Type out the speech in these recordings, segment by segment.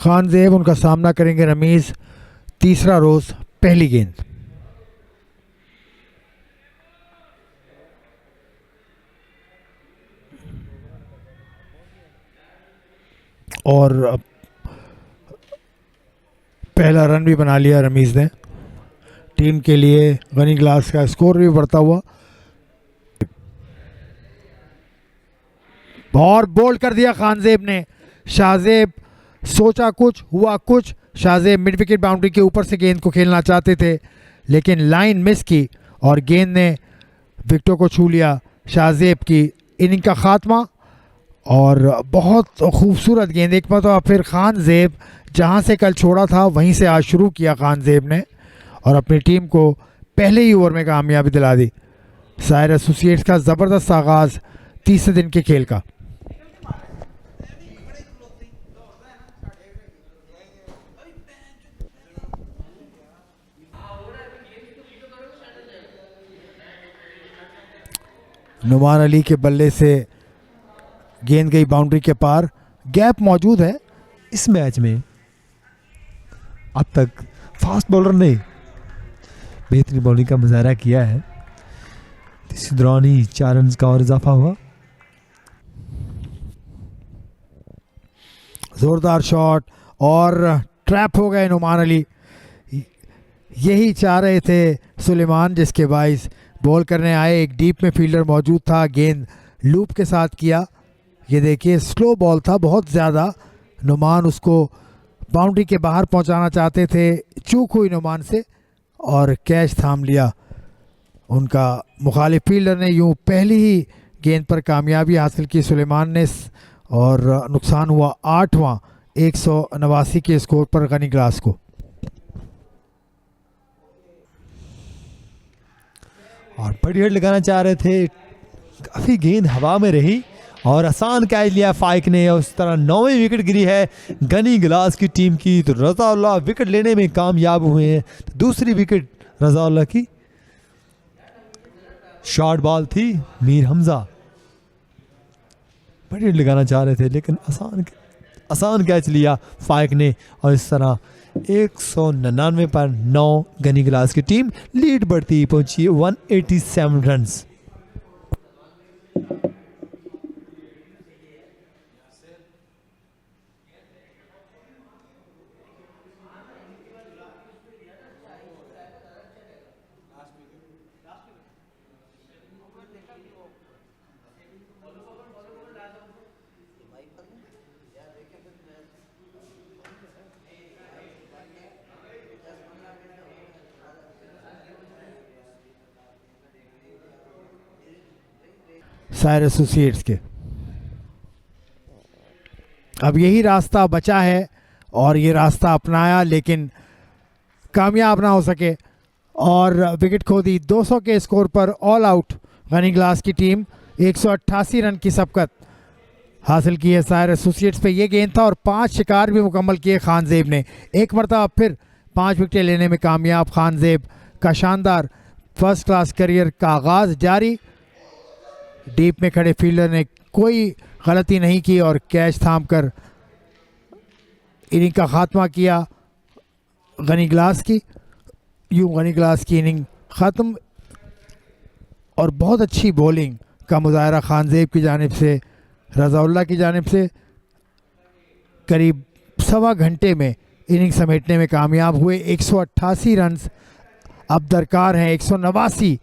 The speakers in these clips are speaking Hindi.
खान जेब उनका सामना करेंगे रमीज़। तीसरा रोज़ पहली गेंद। और पहला रन भी बना लिया रमीज़ ने। टीम के लिए गनी ग्लास का स्कोर भी बढ़ता हुआ। और बोल्ड कर दिया खानजेब ने। शाहजेब सोचा कुछ हुआ कुछ। शाहजेब मिड विकेट बाउंड्री के ऊपर से गेंद को खेलना चाहते थे, लेकिन लाइन मिस की और गेंद ने विकेटों को छू लिया। शाहजेब की इनिंग का खात्मा और बहुत खूबसूरत गेंद। एक मरतबा फिर खानजेब जहां से कल छोड़ा था वहीं से आज शुरू किया खानजेब ने और अपनी टीम को पहले ही ओवर में कामयाबी दिला दी। सायर एसोसिएट्स का ज़बरदस्त आगाज़ तीसरे दिन के खेल का। नुमान अली के बल्ले से गेंद गई बाउंड्री के पार। गैप मौजूद है इस मैच में। अब तक फास्ट बॉलर ने बेहतरीन बॉलिंग का मुजाहरा किया है। इसी दौरान ही 4 रन का और इजाफा हुआ। जोरदार शॉट और ट्रैप हो गए नुमान अली। यही चाह रहे थे सुलेमान, जिसके बाइस बॉल करने आए। एक डीप में फील्डर मौजूद था, गेंद लूप के साथ किया। ये देखिए स्लो बॉल था बहुत ज़्यादा। नुमान उसको बाउंड्री के बाहर पहुंचाना चाहते थे, चूक हुई नुमान से और कैच थाम लिया उनका मुखालिफ फील्डर ने। यूं पहली ही गेंद पर कामयाबी हासिल की सुलेमान ने और नुकसान हुआ 8वां 189 के स्कोर पर गनी ग्लास को। और बड़ी हिट लगाना चाह रहे थे, काफ़ी गेंद हवा में रही और आसान कैच लिया फाइक ने। उस तरह 9वीं विकेट गिरी है गनी ग्लास की टीम की। तो रज़ाउल्लाह विकेट लेने में कामयाब हुए हैं। तो दूसरी विकेट रज़ाउल्लाह की। शॉर्ट बॉल थी, मीर हमजा बड़ी हिट लगाना चाह रहे थे लेकिन आसान कैच लिया फाइक ने और इस तरह 199 पर 9 गनी ग्लास की टीम लीड बढ़ती पहुंची 187 रन्स। सायर एसोसिएट्स के अब यही रास्ता बचा है और ये रास्ता अपनाया लेकिन कामयाब ना हो सके और विकेट खो दी। 200 के स्कोर पर ऑल आउट गनी ग्लास की टीम 188 रन की सबकत हासिल की है सायर एसोसिएट्स पे। ये गेंद था और 5 शिकार भी मुकम्मल किए खानजेब ने। एक मरतबा फिर 5 विकेटें लेने में कामयाब खानजेब का शानदार फर्स्ट क्लास करियर का आगाज़ जारी। डीप में खड़े फील्डर ने कोई गलती नहीं की और कैच थामकर इनिंग का खात्मा किया गनी ग्लास की। यूं गनी ग्लास की इनिंग ख़त्म और बहुत अच्छी बॉलिंग का मुजाहरा खानजेब की जानिब से, रज़ाउल्लाह की जानिब से। करीब सवा घंटे में इनिंग समेटने में कामयाब हुए। 188 रन अब दरकार हैं, 189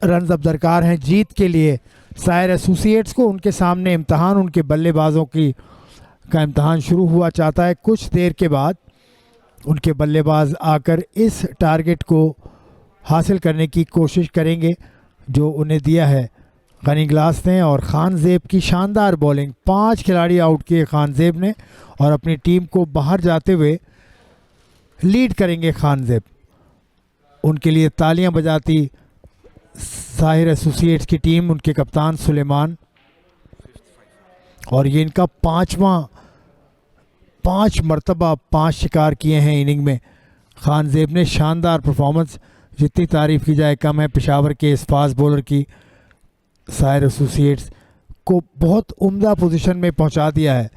रन अब दरकार हैं जीत के लिए सायर एसोसिएट्स को। उनके सामने इम्तहान, उनके बल्लेबाजों का इम्तहान शुरू हुआ चाहता है। कुछ देर के बाद उनके बल्लेबाज आकर इस टारगेट को हासिल करने की कोशिश करेंगे जो उन्हें दिया है गनी ग्लास ने। और खानजेब की शानदार बॉलिंग, 5 खिलाड़ी आउट किए खानजेब ने और अपनी टीम को बाहर जाते हुए लीड करेंगे खानजेब। उनके लिए तालियां बजाती साहिर एसोसिएट्स की टीम, उनके कप्तान सुलेमान। और ये इनका 5 मरतबा 5 शिकार किए हैं इनिंग में खानजेब ने। शानदार परफॉर्मेंस, जितनी तारीफ़ की जाए कम है। पेशावर के इस फास्ट बॉलर की सायर एसोसिएट्स को बहुत उम्दा पोजीशन में पहुंचा दिया है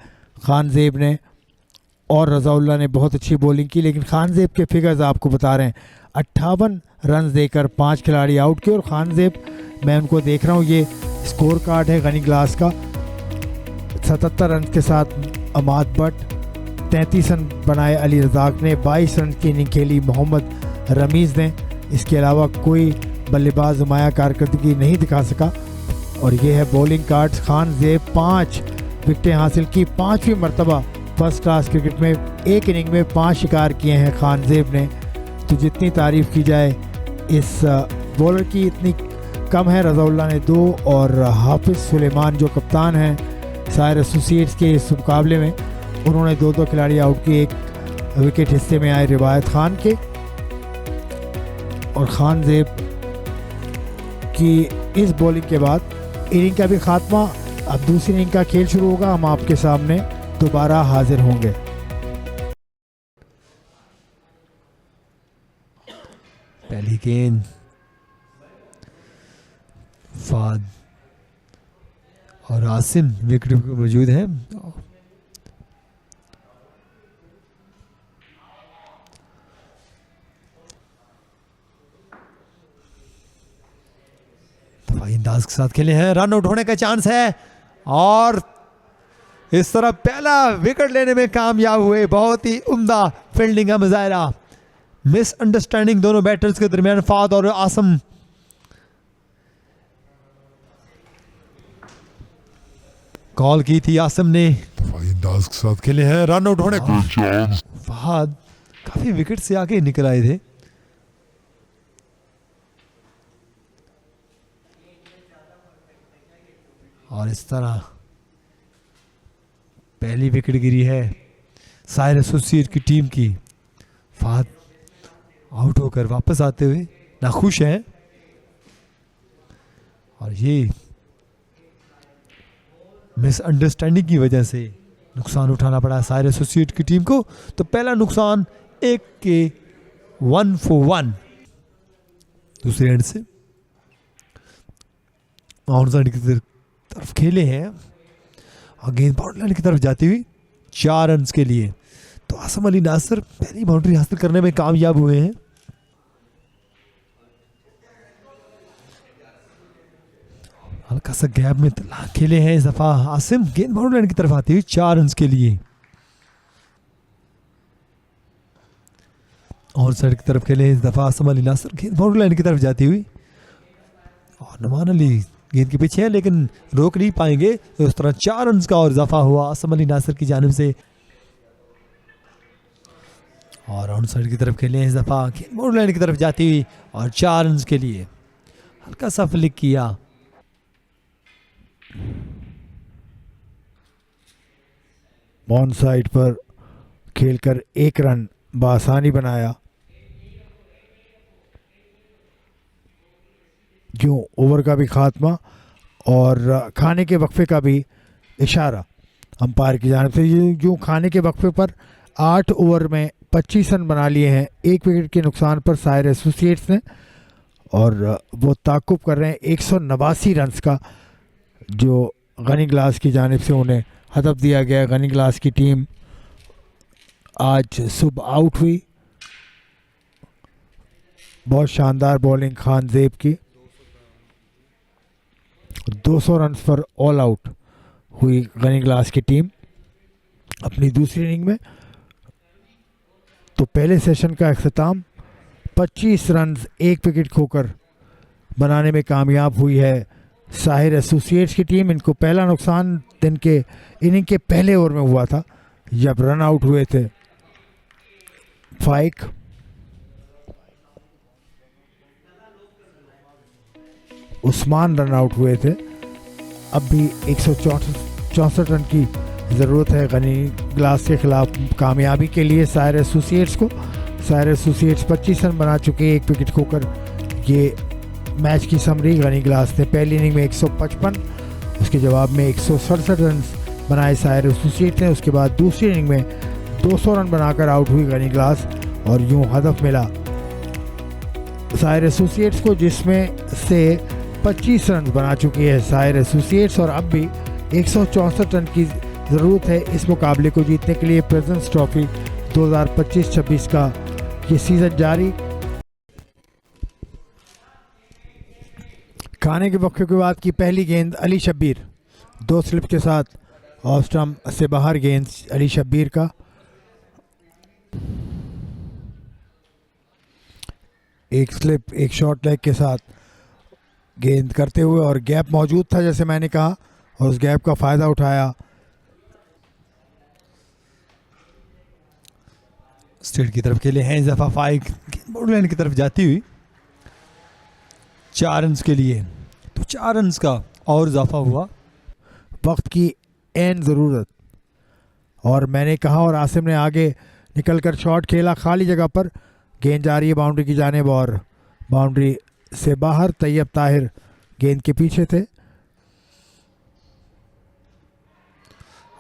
खानजेब ने और रज़ाउल्लाह ने बहुत अच्छी बॉलिंग की, लेकिन खानजेब के फिगर्स आपको बता रहे हैं 58 रन देकर 5 खिलाड़ी आउट किए। और खानजेब, मैं उनको देख रहा हूँ, ये स्कोर कार्ड है गनी ग्लास का, 77 रन के साथ अमाद भट्ट, 33 रन बनाए अली रज़ाक ने, 22 रन की इनिंग खेली मोहम्मद रमीज़ ने। इसके अलावा कोई बल्लेबाज नुमाया कारकर्दगी नहीं दिखा सका। और ये है बॉलिंग कार्ड्स। खानजेब 5 विकेटें हासिल की, 5वीं मरतबा फर्स्ट क्लास क्रिकेट में एक इनिंग में 5 शिकार किए हैं खानजेब ने। तो जितनी तारीफ़ की जाए इस बॉलर की इतनी कम है। रज़ाउल्लाह ने 2 और हाफिज़ सुलेमान जो कप्तान हैं सायर एसोसिएट्स के इस मुकाबले में, उन्होंने 2-2 खिलाड़ी आउट किए। एक विकेट हिस्से में आए रिवायत खान के। और खानजेब की इस बॉलिंग के बाद इनिंग का भी खात्मा, अब दूसरी इनिंग का खेल शुरू होगा। हम आपके सामने दोबारा हाजिर होंगे। पहली गेंद फाद और आसिम विकेट पर मौजूद हैं। दफाई अंदाज के साथ खेले हैं, रन आउट होने का चांस है और इस तरह पहला विकेट लेने में कामयाब हुए। बहुत ही उम्दा फील्डिंग का मुजाहरा, मिसअंडरस्टैंडिंग दोनों बैटर्स के दरमियान, फाद और आसम। कॉल की थी आसम ने, अंदाज के साथ खेले हैं, रन आउट होने का चांस। फाद काफी विकेट से आगे निकल आए थे। और इस तरह पहली विकेट गिरी है सायर एसोसिएट की टीम की। फाद आउट होकर वापस आते हुए नाखुश हैं और ये मिसअंडरस्टैंडिंग की वजह से नुकसान उठाना पड़ा सायर एसोसिएट की टीम को। तो पहला नुकसान 1 के 1 for 1। दूसरे एंड से ऑन साइड की तरफ खेले हैं और गेंद बाउंड्री लाइन की तरफ जाती हुई 4 रन के लिए। तो आसम अली नासिर पहली बाउंड्री हासिल करने में कामयाब हुए हैं। हल्का सा गैप में खेले हैं इस दफा आसिम, गेंद बाउंड्री लाइन की तरफ आती हुई 4 रन के लिए। और साइड की तरफ खेले इस दफा आसम अली नासिर, गेंद बाउंड्री लाइन की तरफ जाती हुई। और नुमान अली गेंद के पीछे है लेकिन रोक नहीं पाएंगे। तो उस तरह 4 रन का और इजाफा हुआ आसम अली नासिर की जानिब से। और ऑन साइड की तरफ खेले इस दफा, गेंद बाउंड्री लाइन की तरफ जाती हुई और 4 रन के लिए। हल्का सा फ्लिक किया, ऑन साइड पर खेलकर 1 रन बासानी बनाया। यूं ओवर का भी खात्मा और खाने के वक्फे का भी इशारा अंपायर की जानिब से। यूं खाने के वक्फे पर 8 ओवर में 25 रन बना लिए हैं 1 विकेट के नुकसान पर सायर एसोसिएट्स ने। और वो ताकुब कर रहे हैं 189 रन का, जो गनी ग्लास की जानिब से उन्हें हदफ दिया गया। गनी ग्लास की टीम आज सुबह आउट हुई। बहुत शानदार बॉलिंग खानजेब की, 200 रन पर ऑल आउट हुई गनी ग्लास की टीम अपनी दूसरी इनिंग में। तो पहले सेशन का अख्ताम 25 रन 1 विकेट खोकर बनाने में कामयाब हुई है साहिर एसोसिएट्स की टीम। इनको पहला नुकसान दिन के इनिंग के पहले ओवर में हुआ था जब रन आउट हुए थे फाइक। उस्मान रन आउट हुए थे। अब भी 164 रन की ज़रूरत है गनी ग्लास के खिलाफ कामयाबी के लिए सायर एसोसिएट्स को। सायर एसोसिएट्स 25 रन बना चुके 1 विकेट खोकर। ये मैच की समरी, गनी ग्लास ने पहली इनिंग में 155, उसके जवाब में 167 रन बनाए सायर एसोसिएट्स ने। उसके बाद दूसरी इनिंग में 200 रन बनाकर आउट हुई गनी ग्लास और यूं हदफ मिला सायर एसोसिएट्स को, जिसमें से 25 रन बना चुकी है सायर एसोसिएट्स और अब भी 164 रन की ज़रूरत है इस मुकाबले को जीतने के लिए। प्रेजेंस ट्रॉफी 2025-26 का ये सीज़न जारी। खाने के वक्फे के बाद की पहली गेंद अली शब्बीर, 2 स्लिप के साथ ऑफ स्टंप से बाहर गेंद अली शब्बीर का। एक स्लिप एक शॉर्ट लेग के साथ गेंद करते हुए, और गैप मौजूद था जैसे मैंने कहा, और उस गैप का फ़ायदा उठाया। स्ट्रेट की तरफ खेले हैं इस दफा फाइक, बॉर्डर लाइन की तरफ जाती हुई 4 रन्स के लिए, तो 4 रन्स का और इजाफा हुआ। वक्त की एन ज़रूरत, और मैंने कहा और आसिम ने आगे निकलकर शॉट खेला खाली जगह पर। गेंद जा रही है बाउंड्री की जानिब, और बाउंड्री से बाहर तैयब ताहिर गेंद के पीछे थे।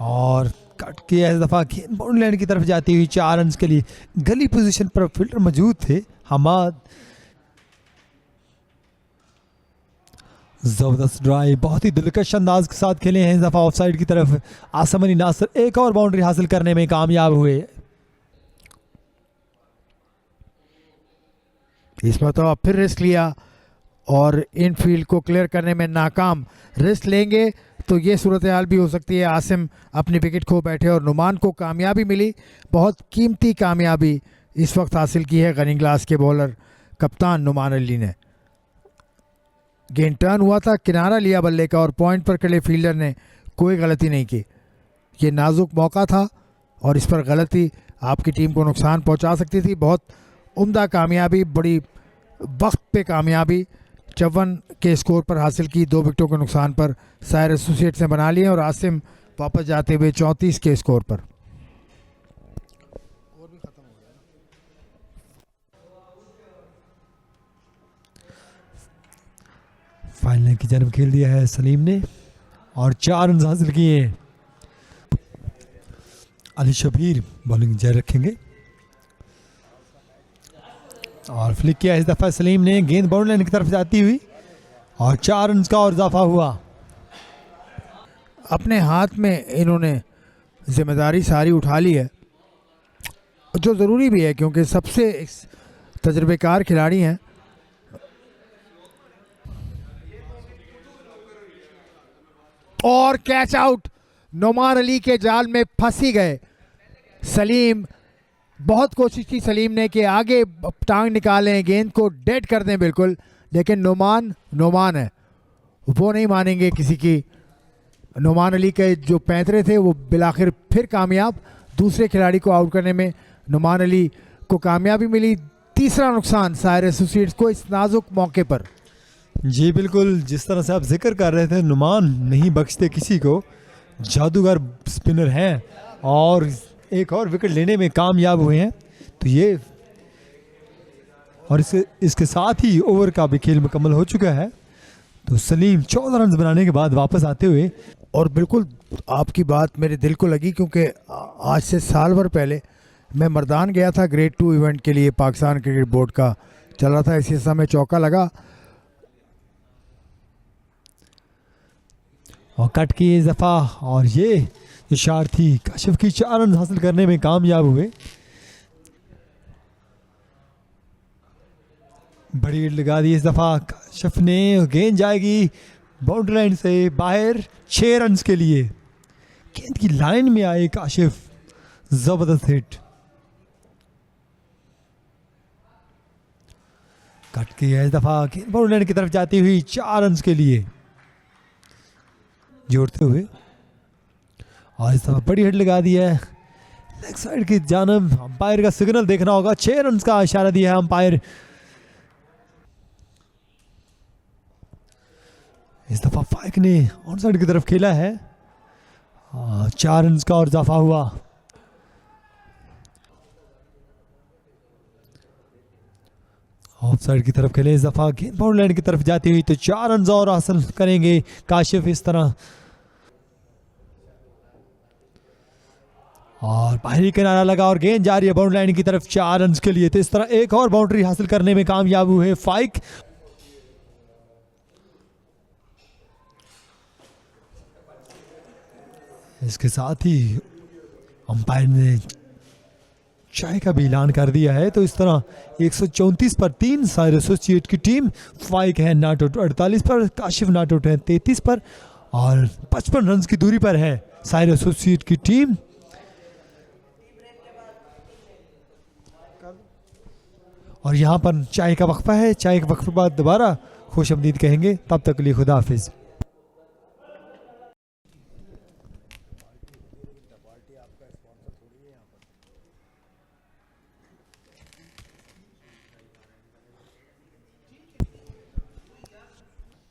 और कट के इस दफा गेंद बाउंड्री लाइन की तरफ जाती हुई 4 रन्स के लिए। गली पोजीशन पर फील्डर मौजूद थे हमाद। जबरदस्त ड्राइव, बहुत ही दिलकश अंदाज के साथ खेले हैं इस दफा ऑफ साइड की तरफ। आसम अली नासिर एक और बाउंड्री हासिल करने में कामयाब हुए। इस मरतबा फिर रिस्क लिया और इन फील्ड को क्लियर करने में नाकाम। रिस्क लेंगे तो ये सूरत हाल भी हो सकती है। आसिम अपनी विकेट खो बैठे और नुमान को कामयाबी मिली, बहुत कीमती कामयाबी इस वक्त हासिल की है गनी ग्लास के बॉलर कप्तान नुमान अली ने। गेंद टर्न हुआ था, किनारा लिया बल्ले का, और पॉइंट पर खड़े फील्डर ने कोई गलती नहीं की। ये नाजुक मौका था और इस पर गलती आपकी टीम को नुकसान पहुंचा सकती थी। बहुत उम्दा कामयाबी, बड़ी वक्त पे कामयाबी 54 के स्कोर पर हासिल की। 2 विकेटों के नुकसान पर सायर एसोसिएट्स ने बना लिए, और आसिम वापस जाते हुए 34 के स्कोर पर। फाइनल की जन्म खेल दिया है सलीम ने और 4 रन हासिल किए। अली शब्बीर बॉलिंग जारी रखेंगे और फ्लिक किया इस दफा सलीम ने, गेंद बाउंड्री लाइन की तरफ जाती हुई और 4 रन का और इजाफा हुआ। अपने हाथ में इन्होंने जिम्मेदारी सारी उठा ली है, जो ज़रूरी भी है क्योंकि सबसे तजर्बेकार खिलाड़ी हैं। और कैच आउट, नुमान अली के जाल में फंस ही गए सलीम। बहुत कोशिश की सलीम ने कि आगे टांग निकालें, गेंद को डेड कर दें बिल्कुल, लेकिन नुमान है, वो नहीं मानेंगे किसी की। नुमान अली के जो पैंतरे थे वो बिलाखिर फिर कामयाब, दूसरे खिलाड़ी को आउट करने में नुमान अली को कामयाबी मिली। तीसरा नुकसान सायर एसोसिएट्स को इस नाजुक मौके पर। जी बिल्कुल, जिस तरह से आप जिक्र कर रहे थे, नुमान नहीं बख्शते किसी को, जादूगर स्पिनर हैं और एक और विकेट लेने में कामयाब हुए हैं। तो ये और इसके साथ ही ओवर का भी खेल मुकम्मल हो चुका है। तो सलीम 14 रन बनाने के बाद वापस आते हुए, और बिल्कुल आपकी बात मेरे दिल को लगी क्योंकि आज से साल भर पहले मैं मर्दान गया था ग्रेड 2 इवेंट के लिए, पाकिस्तान क्रिकेट बोर्ड का चल रहा था। इसी समय चौका लगा और कट की इस दफा, और ये इशारती काशिफ की 4 रन हासिल करने में कामयाब हुए। बड़ी हिट लगा दी इस दफा काशिफ ने, गेंद जाएगी बाउंड्री लाइन से बाहर 6 रन के लिए। गेंद की लाइन में आए काशिफ, जबरदस्त हिट। कट की इस दफा गेंद बाउंड्री लाइन की तरफ जाती हुई 4 रन के लिए जोड़ते हुए, और इस दफा बड़ी हिट लगा दी है लेग साइड की जानब। अंपायर का सिग्नल देखना होगा, 6 रन का इशारा दिया है अंपायर। इस दफा फाइक ने ऑन साइड की तरफ खेला है, 4 रन का और इजाफा हुआ। ऑफ साइड की तरफ खेले इस दफा, गेंद बाउंड्री लाइन की तरफ जाती हुई, तो 4 रन और हासिल करेंगे काशिफ इस तरह। और बाहरी किनारा लगा और गेंद जा रही है बाउंड्री लाइन की तरफ 4 रन के लिए। तो इस तरह एक और बाउंड्री हासिल करने में कामयाब हुए फाइक। इसके साथ ही अंपायर ने चाय का भी ऐलान कर दिया है। तो इस तरह 134 पर 3 साइर एसोसिएट की टीम, फाइक है नॉट आउट 48 पर, काशिफ नॉट आउट है 33 पर और 55 रन की दूरी पर है साइर एसोसिएट की टीम। और यहाँ पर चाय का वक्फा है, चाय के वक्फे बाद दोबारा खुशआमदीद कहेंगे। तब तक के लिए खुदा हाफिज।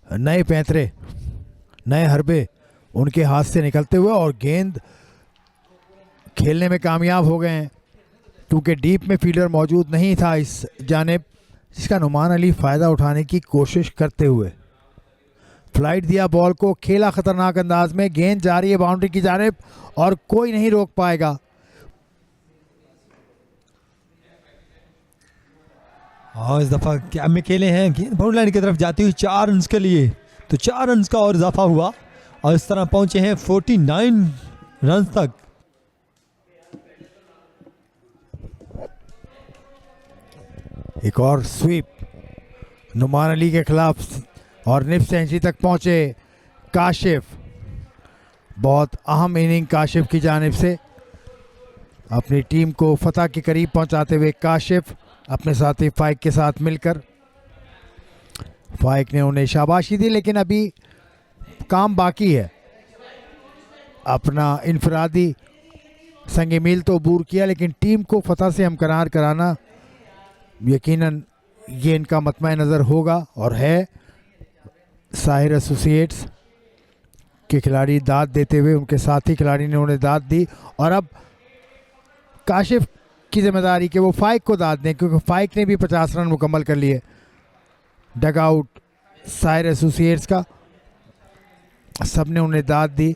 नए पैंतरे, नए हरबे उनके हाथ से निकलते हुए और गेंद खेलने में कामयाब हो गए हैं, क्योंकि डीप में फील्डर मौजूद नहीं था इस जानिब, जिसका नुमान अली फ़ायदा उठाने की कोशिश करते हुए फ्लाइट दिया बॉल को, खेला खतरनाक अंदाज में, गेंद जा रही है बाउंड्री की जानिब और कोई नहीं रोक पाएगा। और इस दफ़ा क्या में खेले हैं, गेंद बाउंड्री लाइन की तरफ जाती हुई 4 रन के लिए, तो 4 रन का और इजाफा हुआ और इस तरह पहुंचे हैं 49 रन तक। एक और स्वीप नुमान अली के खिलाफ और निप सेंचुरी तक पहुंचे काशिफ। बहुत अहम इनिंग काशिफ की जानिब से, अपनी टीम को फतह के करीब पहुंचाते हुए काशिफ अपने साथी फाइक के साथ मिलकर। फाइक ने उन्हें शाबाशी दी, लेकिन अभी काम बाकी है। अपना इनफरादी संग मील तो अबूर किया, लेकिन टीम को फतह से हमकरार कराना यकीनन ये इनका मतमा नज़र होगा और है। साहिर एसोसिएट्स के खिलाड़ी दाद देते हुए उनके साथी खिलाड़ी ने उन्हें दाद दी और अब काशिफ की जिम्मेदारी कि वो फाइक को दाद दें, क्योंकि फाइक ने भी 50 रन मुकम्मल कर लिए। डग आउट साहिर एसोसिएट्स का, सब ने उन्हें दाद दी।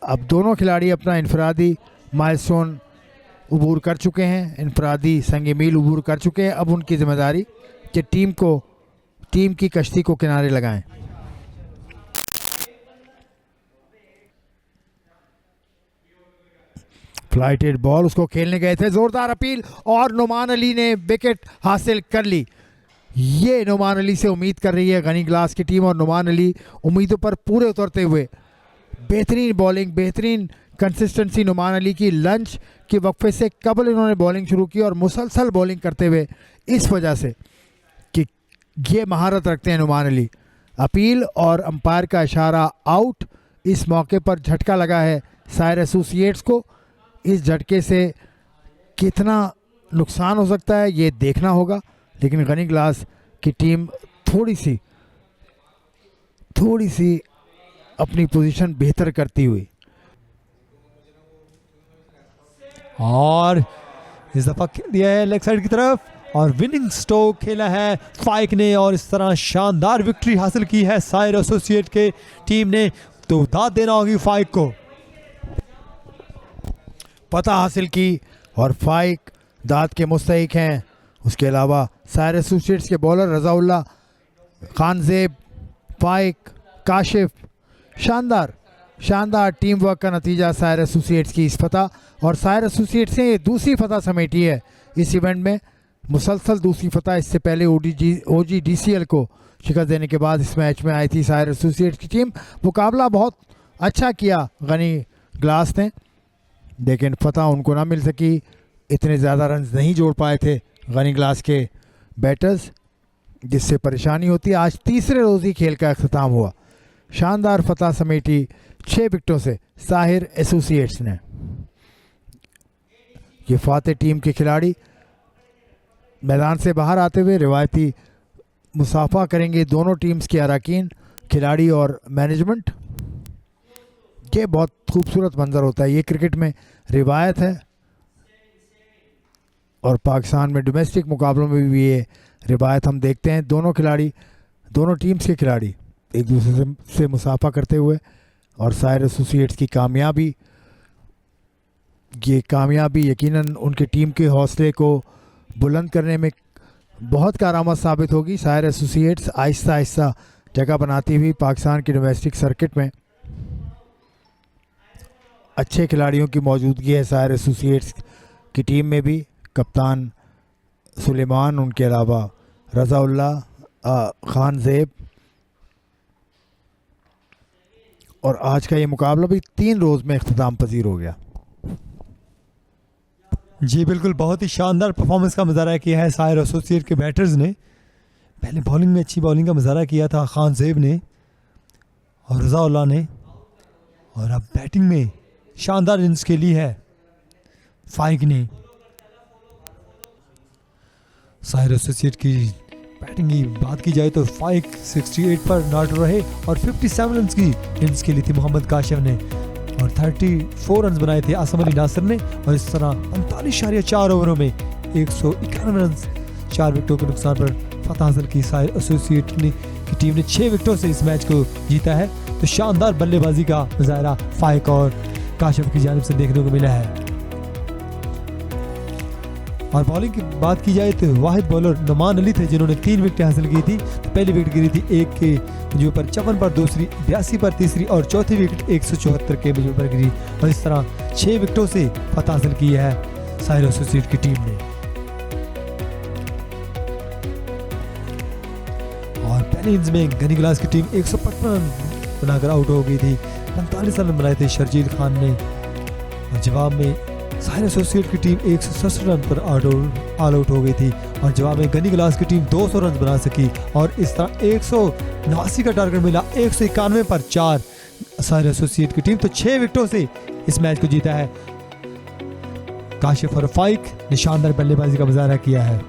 अब दोनों खिलाड़ी अपना इनफरादी माइलस्टोन उबूर कर चुके हैं, इनफरादी संग मील उबूर कर चुके हैं। अब उनकी जिम्मेदारी कि टीम की कश्ती को किनारे लगाएं। फ्लाइटेड बॉल, उसको खेलने गए थे, जोरदार अपील और नुमान अली ने विकेट हासिल कर ली। ये नुमान अली से उम्मीद कर रही है गनी ग्लास की टीम और नुमान अली उम्मीदों पर पूरे उतरते हुए बेहतरीन बॉलिंग, बेहतरीन कंसिस्टेंसी नुमान अली की। लंच के वक्फे से कबल इन्होंने बॉलिंग शुरू की और मुसलसल बॉलिंग करते हुए, इस वजह से कि ये महारत रखते हैं नुमान अली। अपील और अंपायर का इशारा आउट। इस मौके पर झटका लगा है साइर एसोसिएट्स को। इस झटके से कितना नुकसान हो सकता है ये देखना होगा, लेकिन गनी ग्लास की टीम थोड़ी सी अपनी पोजीशन बेहतर करती हुई। और इस दफा खेल दिया है लेग साइड की तरफ और विनिंग स्ट्रोक खेला है फाइक ने और इस तरह शानदार विक्ट्री हासिल की है साइर एसोसिएट के टीम ने। तो दाद देना होगी फाइक को। फतह हासिल की और फाइक दाद के मुस्तहिक हैं। उसके अलावा साइर एसोसिएट्स के बॉलर रज़ाउल्लाह, खानजेब, फाइक, काशिफ, शानदार टीम वर्क का नतीजा साइर एसोसिएट्स की इस फतह। और साइर एसोसिएट्स ने दूसरी फतह समेटी है इस इवेंट में, मुसलसल दूसरी फतह। इससे पहले OGDCL को शिकस्त देने के बाद इस मैच में आई थी साइर एसोसिएट्स की टीम। मुकाबला बहुत अच्छा किया गनी ग्लास ने, लेकिन फतह उनको ना मिल सकी। इतने ज़्यादा रन नहीं जोड़ पाए थे गनी ग्लास के बैटर्स, जिससे परेशानी होती है। आज तीसरे रोज़ ही खेल का अख्ताम हुआ। शानदार फतह समेटी 6 विकेटों से साहिर एसोसिएट्स ने। ये फातेह टीम के खिलाड़ी मैदान से बाहर आते हुए रिवायती मुसाफा करेंगे दोनों टीम्स के अरकान, खिलाड़ी और मैनेजमेंट। ये बहुत खूबसूरत मंजर होता है, ये क्रिकेट में रिवायत है और पाकिस्तान में डोमेस्टिक मुकाबलों में भी ये रिवायत हम देखते हैं। दोनों टीम्स के खिलाड़ी एक दूसरे से मुसाफा करते हुए और साइर एसोसिएट्स की कामयाबी यकीनन उनकी टीम के हौसले को बुलंद करने में बहुत कारआमद साबित होगी। साइर एसोसिएट्स आहिस्ता आहिस्ता जगह बनाती हुई पाकिस्तान की डोमेस्टिक सर्किट में अच्छे खिलाड़ियों की मौजूदगी है सायर एसोसिएट्स की टीम में भी। कप्तान सुलेमान, उनके अलावा रज़ाउल्ला, खान ज़ेब। और आज का ये मुकाबला भी 3 रोज़ में इख्तिताम पजीर हो गया। जी बिल्कुल, बहुत ही शानदार परफॉर्मेंस का मुजाहरा किया है सायर एसोसिएट के बैटर्स ने। पहले बॉलिंग में अच्छी बॉलिंग का मुजाहरा किया था खान ज़ेब ने और रज़ाउल्ला ने, और अब बैटिंग में शानदार इनिंग्स खेली है फाइक ने। सायर एसोसिएट की बैटिंग की बात की जाए तो फाइक 68 पर नॉट रहे और 57 रन की इनिंग्स खेली थी मोहम्मद काशिफ ने, और 34 रन बनाए थे आसम अली नासिर ने। और इस तरह 45.4 ओवरों में 191 रन 4 विकेटों के नुकसान पर फतह हासिल की सायर एसोसिएट की टीम ने 6 विकेटों से इस मैच को जीता है। तो शानदार बल्लेबाजी का मुजाहरा फाइक और काशिफ की जानिब से देखने को मिला है। और बॉलिंग की बात की जाए तो वाहिद बॉलर नुमान अली थे जिन्होंने 3 विकेटें हासिल की थी। तो पहली विकेट गिरी थी 1 के मजमू पर 54 पर, दूसरी 82 पर तीसरी, और चौथी विकेट 174 के मजमू पर गिरी। और इस तरह 6 विकेटों से फतह हासिल की है सायर एसोसिएट की टीम ने। और पहले इनिंग्स में गनी गिलास की टीम 155 रन बनाकर आउट हो गई थी। 45 रन बनाए थे शर्जील खान ने, और जवाब में सायर एसोसिएट की टीम 167 रन पर ऑल आउट हो गई थी। और जवाब में गनी गिलास की टीम 200 रन बना सकी, और इस तरह 189 का टारगेट मिला। 191 पर 4 सायर एसोसिएट की टीम तो 6 विकेटों से इस मैच को जीता है। काशिफ और फाइक ने शानदार बल्लेबाजी का मुजाहरा किया है।